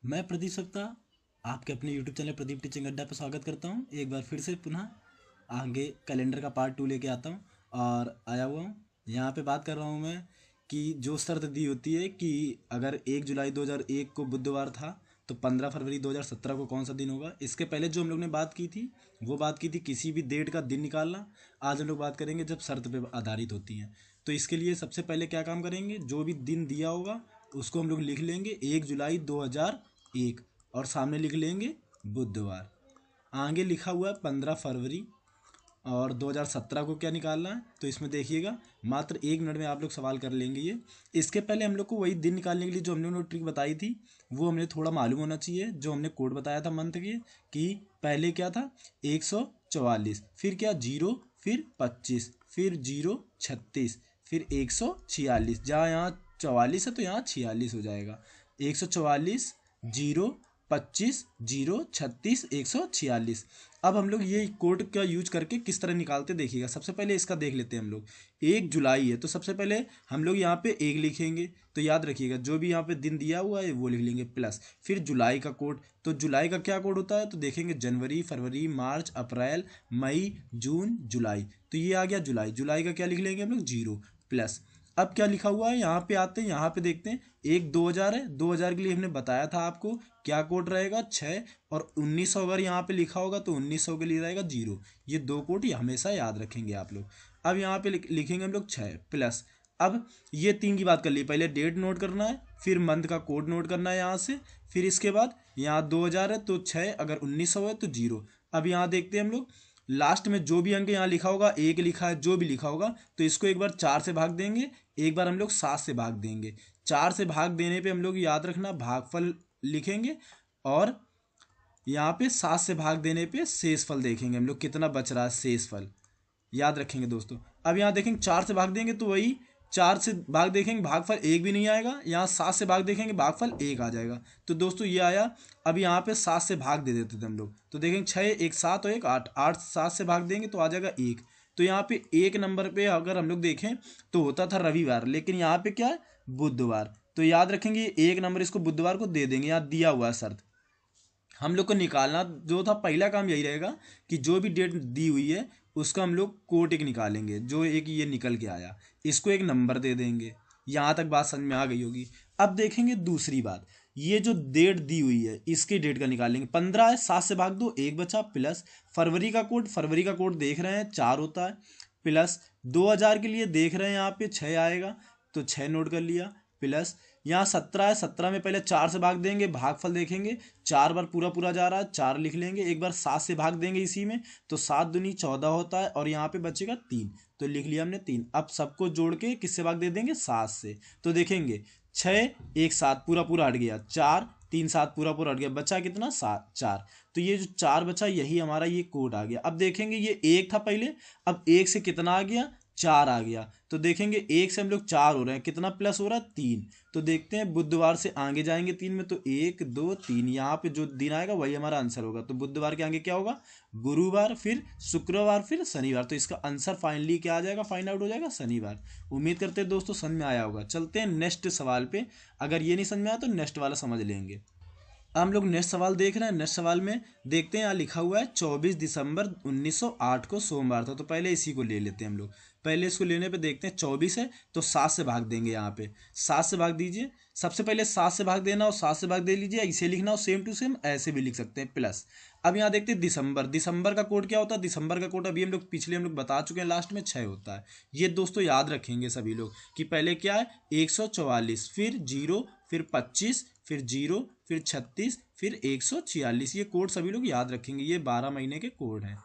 मैं प्रदीप सप्ता आपके अपने YouTube चैनल प्रदीप टीचिंग अड्डा पर स्वागत करता हूं। एक बार फिर से पुनः आगे कैलेंडर का पार्ट 2 लेके आता हूं और आया हुआ हूं। यहाँ पे बात कर रहा हूं मैं कि जो शर्त दी होती है कि अगर 1 जुलाई 2001 को बुधवार था तो 15 फरवरी 2017 को कौन सा दिन होगा। इसके पहले जो हम लोग ने बात की थी वो बात की थी किसी भी डेट का दिन निकालना। आज हम लोग बात करेंगे जब शर्त पे आधारित होती हैं। तो इसके लिए सबसे पहले क्या काम करेंगे, जो भी दिन दिया होगा उसको हम लोग लिख लेंगे 1 जुलाई 2001 और सामने लिख लेंगे बुधवार। आगे लिखा हुआ है 15 फरवरी और 2017 को क्या निकालना है। तो इसमें देखिएगा मात्र 1 मिनट में आप लोग सवाल कर लेंगे ये। इसके पहले हम लोग को वही दिन निकालने के लिए जो हमने ट्रिक बताई थी वो हमने थोड़ा मालूम होना चाहिए। जो हमने कोड बताया था मंथ के कि पहले क्या था 144, फिर क्या 0, फिर 25, फिर 0 36, फिर 146। जहाँ यहाँ 44 है तो यहाँ 46 हो जाएगा। 144 0 25 0 36 146। अब हम लोग ये कोड का यूज करके किस तरह निकालते देखिएगा। सबसे पहले इसका देख लेते हैं हम लोग। 1 जुलाई है तो सबसे पहले हम लोग यहाँ पे 1 लिखेंगे। तो याद रखिएगा जो भी यहाँ पे दिन दिया हुआ है वो लिख लेंगे प्लस। फिर जुलाई का कोड, तो जुलाई का क्या कोड होता है तो देखेंगे जनवरी फरवरी मार्च अप्रैल मई जून जुलाई। तो ये आ गया जुलाई। जुलाई का क्या लिख लेंगे हम लोग 0 प्लस। अब क्या लिखा हुआ है यहाँ पे आते हैं, यहाँ पे देखते हैं। एक 2000 है, 2000 के लिए हमने बताया था आपको क्या कोड रहेगा 6 और 1900 अगर यहाँ पे लिखा होगा तो 1900 के लिए रहेगा 0। ये दो कोड ये हमेशा याद रखेंगे आप लोग। अब यहाँ पे लिखेंगे हम लोग 6 प्लस। अब ये तीन की बात कर ली, पहले डेट नोट करना है, फिर मंथ का कोड नोट करना है यहाँ से, फिर इसके बाद यहाँ 2000 है तो 6, अगर 1900 है तो 0। अब यहाँ देखते हैं हम लोग लास्ट में जो भी अंक यहाँ लिखा होगा, एक लिखा है जो भी लिखा होगा तो इसको एक बार 4 से भाग देंगे, एक बार हम लोग 7 से भाग देंगे। 4 से भाग देने पे हम लोग याद रखना भागफल लिखेंगे और यहाँ पे 7 से भाग देने पे शेषफल देखेंगे हम लोग कितना बच रहा है शेषफल, याद रखेंगे दोस्तों। अब यहाँ देखेंगे 4 से भाग देंगे तो वही 4 से भाग देखेंगे भागफल एक भी नहीं आएगा, यहाँ 7 से भाग देखेंगे भागफल एक आ जाएगा। तो दोस्तों ये आया। अब यहाँ पे 7 से भाग दे देते थे हम लोग तो देखेंगे 6 1 7 और 1 8, 8 7 से भाग देंगे तो आ जाएगा 1। तो यहाँ पे एक नंबर पे अगर हम लोग देखें तो होता था रविवार, लेकिन यहाँ पे क्या है बुधवार। तो याद रखेंगे एक नंबर इसको बुधवार को दे देंगे, यहाँ दिया हुआ है शर्त। हम लोग को निकालना जो था पहला काम यही रहेगा कि जो भी डेट दी हुई है उसका हम लोग कोट एक निकालेंगे। जो एक ये निकल के आया इसको एक नंबर दे देंगे। यहाँ तक बात समझ में आ गई होगी। अब देखेंगे दूसरी बात, ये जो डेट दी हुई है इसके डेट का निकालेंगे। 15 है, 7 से भाग दो एक बचा प्लस। फरवरी का कोड, फरवरी का कोड देख रहे हैं 4 होता है प्लस। 2000 के लिए देख रहे हैं यहाँ पे 6 आएगा तो 6 नोट कर लिया प्लस। यहाँ 17 है, 17 में पहले 4 से भाग देंगे, भागफल देखेंगे 4 बार पूरा पूरा जा रहा है 4 लिख लेंगे, एक बार 7 से भाग देंगे इसी में तो 7 दूनी 14 होता है और यहाँ पे बचेगा 3। तो लिख लिया हमने 3। अब सबको जोड़ के किससे भाग दे देंगे 7 से। तो देखेंगे 6 1 7 पूरा पूरा हट गया, 4 3 7 पूरा पूरा हट गया, बचा कितना 7 4। तो ये जो 4 बचा यही हमारा ये कोड आ गया। अब देखेंगे ये 1 था पहले, अब 1 से कितना आ गया 4 आ गया। तो देखेंगे 1 से हम लोग 4 हो रहे हैं, कितना प्लस हो रहा है 3। तो देखते हैं बुधवार से आगे जाएंगे 3 में तो 1 2 3, यहाँ पे जो दिन आएगा वही हमारा आंसर होगा। तो बुधवार के आगे क्या होगा गुरुवार, फिर शुक्रवार, फिर शनिवार। तो इसका आंसर फाइनली क्या आ जाएगा, फाइंड आउट हो जाएगा शनिवार। उम्मीद करते हैं दोस्तों समझ में आया होगा। चलते हैं नेक्स्ट सवाल पे। अगर ये नहीं समझ में आया तो नेक्स्ट वाला समझ लेंगे। हम लोग नेक्स्ट सवाल देख रहे हैं। नेक्स्ट सवाल में देखते हैं यहाँ लिखा हुआ है 24 दिसंबर 1908 को सोमवार था। तो पहले इसी को ले लेते हैं हम लोग। पहले इसको लेने पे देखते हैं 24 है तो 7 से भाग देंगे। यहाँ पे 7 से भाग दीजिए, सबसे पहले 7 से भाग देना और 7 से भाग दे लीजिए, इसे लिखना और सेम टू सेम ऐसे भी लिख सकते हैं प्लस। अब यहाँ देखते हैं दिसंबर, दिसंबर का कोड क्या होता है। दिसंबर का कोड अभी हम लोग बता चुके हैं, लास्ट में 6 होता है। ये दोस्तों याद रखेंगे सभी लोग कि पहले क्या है 144, फिर 0, फिर 25, फिर 0, फिर 36, फिर 146। ये कोड सभी लोग याद रखेंगे, ये 12 महीने के कोड हैं।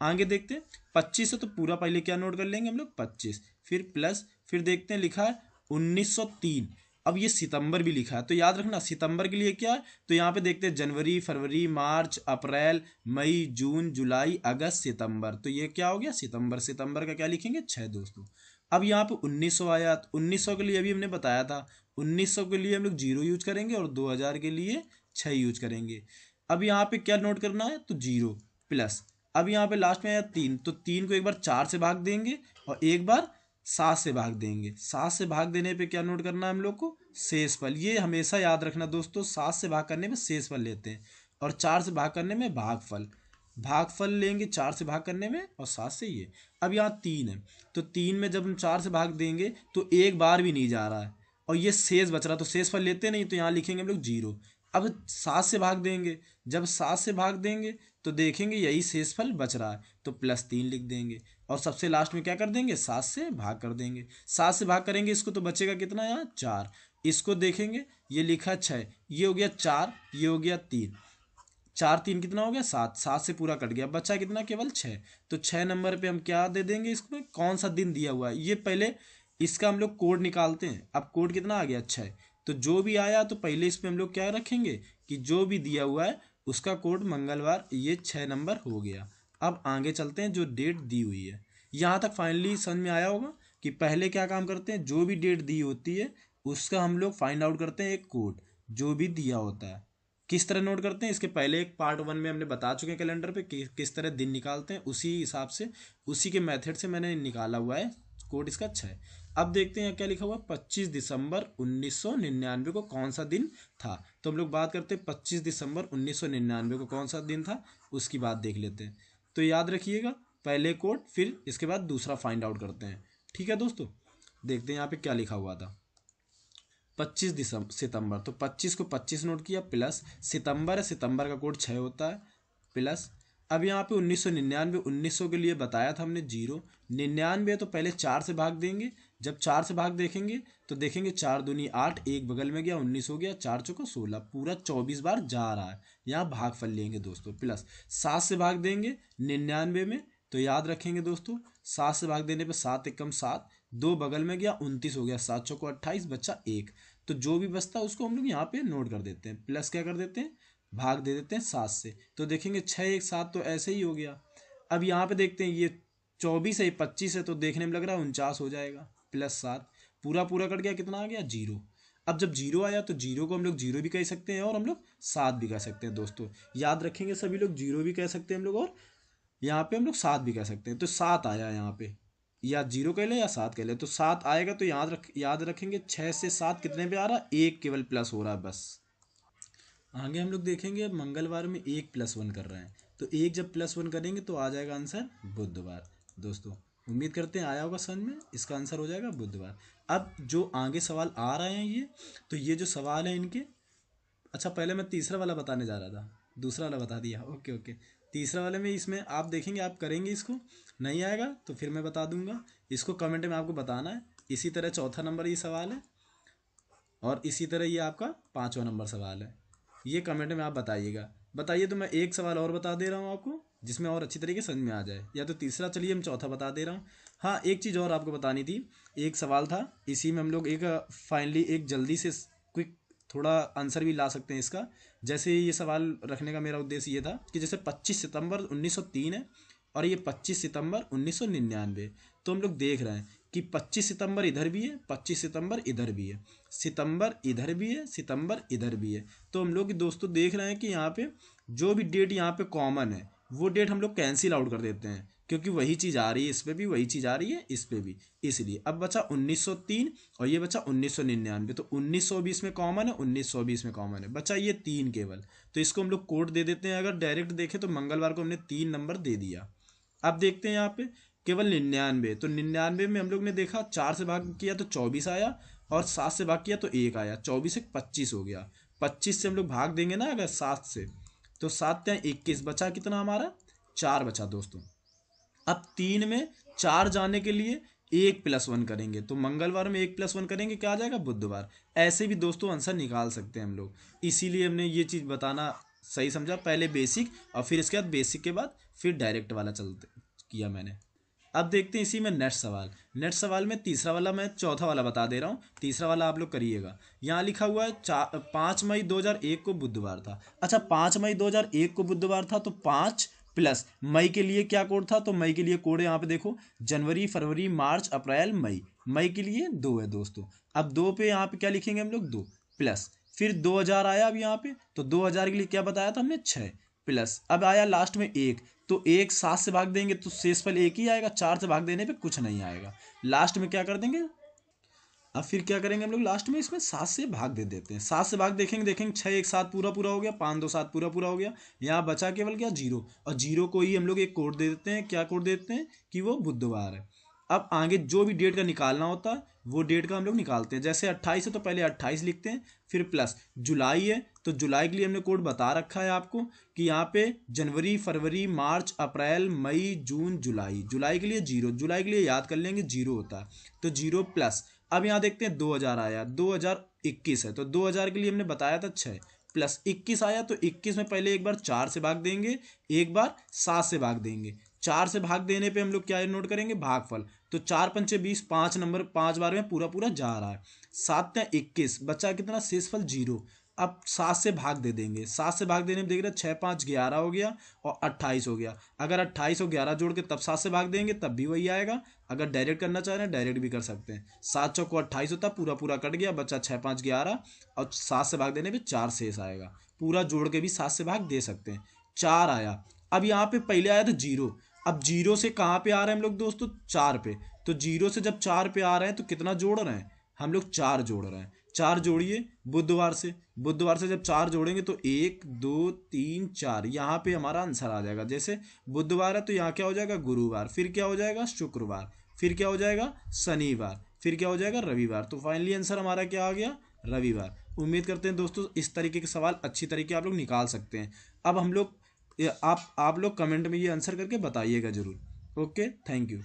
आगे देखते हैं 25 है तो पूरा पहले क्या नोट कर लेंगे हम लोग 25, फिर प्लस, फिर देखते हैं लिखा है 1903। अब ये सितंबर भी लिखा है तो याद रखना सितंबर के लिए क्या है। तो यहाँ पे देखते हैं जनवरी फरवरी मार्च अप्रैल मई जून जुलाई अगस्त सितंबर। तो ये क्या हो गया सितंबर। सितंबर का क्या लिखेंगे 6 दोस्तों। अब यहाँ पे 1900 आया तो 1900 के लिए अभी हमने बताया था 1900 के लिए हम लोग 0 यूज करेंगे और 2000 के लिए 6 यूज करेंगे। अब यहाँ पे क्या नोट करना है तो 0 प्लस। अब यहाँ पे लास्ट में आया 3 तो 3 को एक बार 4 से भाग देंगे और एक बार 7 से भाग देंगे। 7 से भाग देने पे क्या नोट करना है हम लोग को, शेषफल। ये हमेशा याद रखना दोस्तों, 7 से भाग करने में शेषफल लेते हैं और 4 से भाग करने में भागफल। भागफल लेंगे 4 से भाग करने में और 7 से ये। अब यहाँ 3 है, तो 3 में जब हम 4 से भाग देंगे तो एक बार भी नहीं जा रहा है और ये शेष बच रहा, तो शेषफल लेते नहीं, तो यहाँ लिखेंगे हम लोग 0। अब 7 से भाग देंगे, जब 7 से भाग देंगे तो देखेंगे यही शेषफल बच रहा है, तो +3 लिख देंगे और सबसे लास्ट में क्या कर देंगे, 7 से भाग कर देंगे। 7 से भाग करेंगे इसको तो बचेगा कितना, यहाँ 4। इसको देखेंगे, ये लिखा 6, ये हो गया 4, ये हो गया 3, 4 3 कितना हो गया 7, 7 से पूरा कट गया, बचा कितना, केवल 6। तो 6 नंबर पे हम क्या दे देंगे, इसमें कौन सा दिन दिया हुआ है, ये पहले इसका हम लोग कोड निकालते हैं। अब कोड कितना आ गया, 6। तो जो भी आया तो पहले इसमें हम लोग क्या रखेंगे कि जो भी दिया हुआ है उसका कोड मंगलवार, ये 6 नंबर हो गया। अब आगे चलते हैं, जो डेट दी हुई है, यहाँ तक फाइनली समझ में आया होगा कि पहले क्या काम करते हैं, जो भी डेट दी होती है उसका हम लोग फाइंड आउट करते हैं एक कोड जो भी दिया होता है। किस तरह नोट करते हैं, इसके पहले एक पार्ट 1 में हमने बता चुके हैं कैलेंडर पे किस तरह दिन निकालते हैं, उसी हिसाब से उसी के मेथड से मैंने निकाला हुआ है कोड इसका 6। अब देखते हैं क्या लिखा हुआ, 25 दिसंबर 1999 को कौन सा दिन था। तो हम लोग बात करते हैं 25 दिसंबर 1999 को कौन सा दिन था, उसकी बात देख लेते हैं। तो याद रखिएगा, पहले कोड फिर इसके बाद दूसरा फाइंड आउट करते हैं। ठीक है दोस्तों, देखते हैं यहाँ पे क्या लिखा हुआ था। 25 सितंबर, तो 25 को 25 नोट किया, प्लस सितंबर है, सितंबर का कोड 6 होता है, प्लस अब यहाँ पे 1999, 1900 के लिए बताया था हमने 0, 99 है तो पहले 4 से भाग देंगे। जब 4 से भाग देखेंगे तो देखेंगे 4 दूनी 8, एक बगल में गया 19 हो गया, 4 चौको 16, पूरा 24 बार जा रहा है। यहाँ भागफल लेंगे दोस्तों, प्लस 7 से भाग देंगे 99 में, तो याद रखेंगे दोस्तों 7 से भाग देने पे 7 एकम 7, दो बगल में गया 29 हो गया, 7 चौको 28, बच्चा 1। तो जो भी बचता है उसको हम लोग यहाँ पे नोट कर देते हैं, प्लस क्या कर देते हैं, भाग दे देते हैं 7 से। तो देखेंगे 6 1 7 तो ऐसे ही हो गया। अब यहाँ पे देखते हैं ये 24 है, 25 है, तो देखने में लग रहा है 49 हो जाएगा, +7, पूरा पूरा कट गया, कितना आ गया 0। अब जब 0 आया तो 0 को हम लोग 0 भी कह सकते हैं और हम लोग 7 भी कह सकते हैं दोस्तों। याद रखेंगे सभी लोग, 0 भी कह सकते हैं हम लोग और यहाँ पे हम लोग 7 भी कह सकते हैं। तो 7 आया यहाँ पे, या 0 कह ले या 7 कह ले, तो 7 आएगा। तो याद रखेंगे 6 से 7 कितने पे आ रहा है, 1 केवल प्लस हो रहा है बस। आगे हम लोग देखेंगे, अब मंगलवार में 1 + 1 कर रहे हैं, तो 1 जब +1 करेंगे तो आ जाएगा आंसर बुधवार। दोस्तों उम्मीद करते हैं आया होगा समझ में, इसका आंसर हो जाएगा बुधवार। अब जो आगे सवाल आ रहे हैं ये, तो ये जो सवाल है इनके, अच्छा पहले मैं तीसरा वाला बताने जा रहा था, दूसरा वाला बता दिया, ओके ओके। तीसरा वाले में इसमें आप देखेंगे, आप करेंगे, इसको नहीं आएगा तो फिर मैं बता दूंगा, इसको कमेंट में आपको बताना है। इसी तरह चौथा नंबर ये सवाल है और इसी तरह ये आपका 5वां नंबर सवाल है, ये कमेंट में आप बताइएगा। बताइए तो मैं एक सवाल और बता दे रहा हूँ आपको, जिसमें और अच्छी तरीके समझ में आ जाए, या तो तीसरा, चलिए हम चौथा बता दे रहा हूँ। हाँ एक चीज़ और आपको बतानी थी, एक सवाल था इसी में हम लोग एक फाइनली एक जल्दी से क्विक थोड़ा आंसर भी ला सकते हैं इसका। जैसे ये सवाल रखने का मेरा उद्देश्य ये था कि जैसे 25 सितंबर 1903 है और ये 25 सितंबर 1999, तो हम लोग देख रहे हैं कि 25 सितंबर इधर भी है, 25 सितंबर इधर भी है, सितंबर इधर भी है, सितंबर इधर भी है। तो हम लोग दोस्तों देख रहे हैं कि यहाँ पे जो भी डेट यहाँ पे कॉमन है वो डेट हम लोग कैंसिल आउट कर देते हैं, क्योंकि वही चीज़ आ रही है इस पे भी, वही चीज़ आ रही है इस पे भी, इसलिए अब बचा 1903 और ये बचा 1999। तो 1920 में कॉमन है, 1920 में कॉमन है, बचा ये 3 केवल। तो इसको हम लोग कोड दे देते हैं। अगर डायरेक्ट देखें तो मंगलवार को हमने 3 नंबर दे दिया। अब देखते हैं यहाँ पे केवल 99, तो 99 में हम लोग ने देखा 4 से भाग किया तो 24 आया और 7 से भाग किया तो 1 आया, 24 से 25 हो गया। 25 से हम लोग भाग देंगे ना अगर 7 से, तो 7 या 21, बचा कितना हमारा 4 बचा दोस्तों। अब 3 में 4 जाने के लिए 1 + 1 करेंगे, तो मंगलवार में 1 + 1 करेंगे, क्या आ जाएगा बुधवार। ऐसे भी दोस्तों आंसर निकाल सकते हैं हम लोग, इसीलिए हमने ये चीज़ बताना सही समझा, पहले बेसिक और फिर इसके बाद बेसिक के बाद फिर डायरेक्ट वाला चलते किया मैंने। अब देखते हैं इसी में नेक्स्ट सवाल। नेक्स्ट सवाल में तीसरा वाला, मैं चौथा वाला बता दे रहा हूँ, तीसरा वाला आप लोग करिएगा। यहाँ लिखा हुआ है 5 मई 2001 को बुधवार था। अच्छा 5 मई 2001 को बुधवार था, तो 5 प्लस मई के लिए क्या कोड था, तो मई के लिए कोड है यहाँ पे देखो, जनवरी फरवरी मार्च अप्रैल मई, मई के लिए 2 है दोस्तों। अब 2 पे यहाँ पे क्या लिखेंगे हम लोग, 2 प्लस फिर 2000 आया अब यहाँ पे, तो 2000 के लिए क्या बताया था हमने 6 प्लस अब आया लास्ट में एक, तो एक 7 से भाग देंगे तो शेषफल एक ही आएगा, 4 से भाग देने पे कुछ नहीं आएगा। लास्ट में क्या कर देंगे, अब फिर क्या करेंगे हम लोग लास्ट में इसमें 7 से भाग दे देते हैं। 7 से भाग देखेंगे 6 एक 7 पूरा पूरा हो गया, 5 2 7 पूरा पूरा हो गया। यहाँ बचा केवल क्या, जीरो, और जीरो को ही हम लोग एक कोड दे देते हैं। क्या कोड दे देते हैं कि वो बुधवार है। अब आगे जो भी डेट का निकालना होता है वो डेट का हम लोग निकालते हैं। जैसे 28 है तो पहले 28 लिखते हैं, फिर प्लस जुलाई है तो जुलाई के लिए हमने कोड बता रखा है आपको कि यहाँ पे जनवरी फरवरी मार्च अप्रैल मई जून जुलाई, जुलाई के लिए जीरो, जुलाई के लिए याद कर लेंगे जीरो होता है तो जीरो प्लस। अब यहाँ देखते हैं 2000 आया, 2021 है तो 2000 के लिए हमने बताया था 6 प्लस 21 आया, तो 21 में पहले एक बार 4 से भाग देंगे, एक बार 7 से भाग देंगे। 4 से भाग देने पे हम लोग क्या नोट करेंगे, भागफल, तो 4 पंचे 20, 5 नंबर 5 बार में पूरा पूरा जा रहा है। 7 या 21 बचा कितना, शेषफल जीरो। अब 7 से भाग दे देंगे, 7 से भाग देने में देख रहे 6 5 11 हो गया और 28 हो गया। अगर 28 और 11 जोड़ के तब 7 से भाग देंगे तब भी वही आएगा। अगर डायरेक्ट करना चाह रहे हैं डायरेक्ट भी कर सकते हैं। 7 चौको 28 होता, पूरा पूरा कट गया, बच्चा 6 5 11 और 7 से भाग देने पे 4 शेष आएगा। पूरा जोड़ के भी 7 से भाग दे सकते हैं। 4 आया। अब यहाँ पे पहले आया था जीरो, अब जीरो से कहाँ पे आ रहे हैं हम लोग दोस्तों, 4 पे, तो जीरो से जब 4 पे आ रहे हैं तो कितना जोड़ रहे हैं हम लोग, 4 जोड़ रहे हैं। 4 जोड़िए बुधवार से, बुधवार से जब 4 जोड़ेंगे तो 1 2 3 4, यहाँ पे हमारा आंसर आ जाएगा। जैसे बुधवार है तो यहाँ क्या हो जाएगा, गुरुवार, फिर क्या हो जाएगा, शुक्रवार, फिर क्या हो जाएगा, शनिवार, फिर क्या हो जाएगा, रविवार। तो फाइनली आंसर हमारा क्या आ गया, रविवार। उम्मीद करते हैं दोस्तों इस तरीके के सवाल अच्छी तरीके आप लोग निकाल सकते हैं। अब हम लोग आप लोग कमेंट में ये आंसर करके बताइएगा ज़रूर। Okay, thank you.